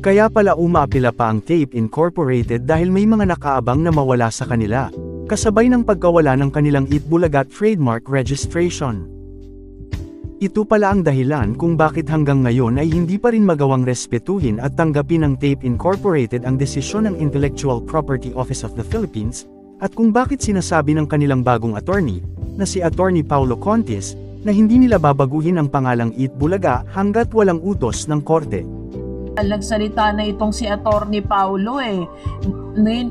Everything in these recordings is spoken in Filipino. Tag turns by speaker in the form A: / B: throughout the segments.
A: Kaya pala umaapila pa ang Tape Incorporated dahil may mga nakaabang na mawala sa kanila, kasabay ng pagkawala ng kanilang Eat Bulaga trademark registration. Ito pala ang dahilan kung bakit hanggang ngayon ay hindi pa rin magawang respetuhin at tanggapin ng Tape Incorporated ang desisyon ng Intellectual Property Office of the Philippines, at kung bakit sinasabi ng kanilang bagong attorney, na si Attorney Paulo Contis, na hindi nila babaguhin ang pangalang Eat Bulaga hanggat walang utos ng korte.
B: Nagsalita na itong si Attorney Paulo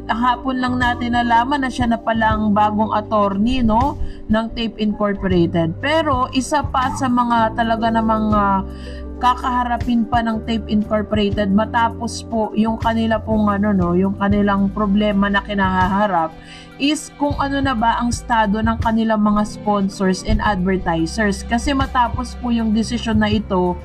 B: hapon lang natin nalaman na siya na palang bagong attorney ng Tape Incorporated. Pero isa pa sa mga talaga namang kakaharapin pa ng Tape Incorporated matapos po yung kanila pong yung kanilang problema na kinahaharap is kung ano na ba ang estado ng kanilang mga sponsors and advertisers. Kasi matapos po yung desisyon na ito,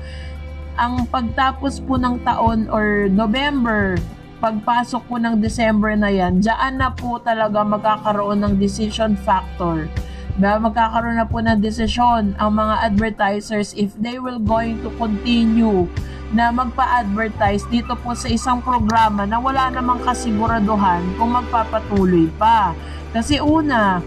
B: ang pagtapos po ng taon or November, pagpasok po ng December na yan, diyan na po talaga magkakaroon ng decision factor. Magkakaroon na po ng desisyon ang mga advertisers if they will going to continue na magpa-advertise dito po sa isang programa na wala namang kasiguraduhan kung magpapatuloy pa. Kasi una,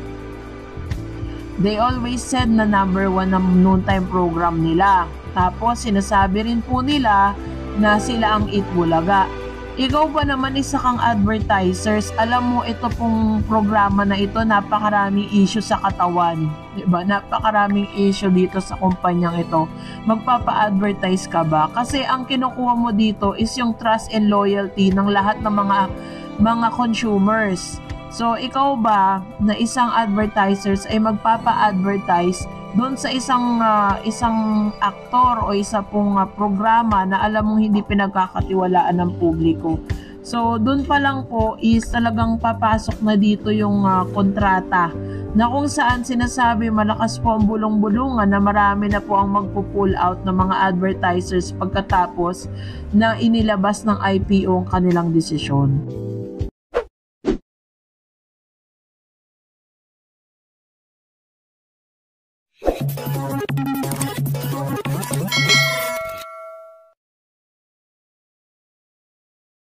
B: they always said na number 1 ng noontime program nila. Tapos sinasabi rin po nila na sila ang Eat Bulaga. Ikaw ba naman isa kang advertisers, alam mo ito pong programa na ito, napakaraming issue sa katawan. Diba? Napakaraming issue dito sa kumpanyang ito. Magpapa-advertise ka ba? Kasi ang kinukuha mo dito is yung trust and loyalty ng lahat ng mga consumers. So ikaw ba na isang advertisers ay magpapa-advertise doon sa isang aktor o isa pong programa na alam mong hindi pinagkakatiwalaan ng publiko. So doon pa lang po is talagang papasok na dito yung kontrata na kung saan sinasabi malakas po ang bulong-bulungan na marami na po ang magpo-pull out ng mga advertisers pagkatapos na inilabas ng IPO ang kanilang desisyon.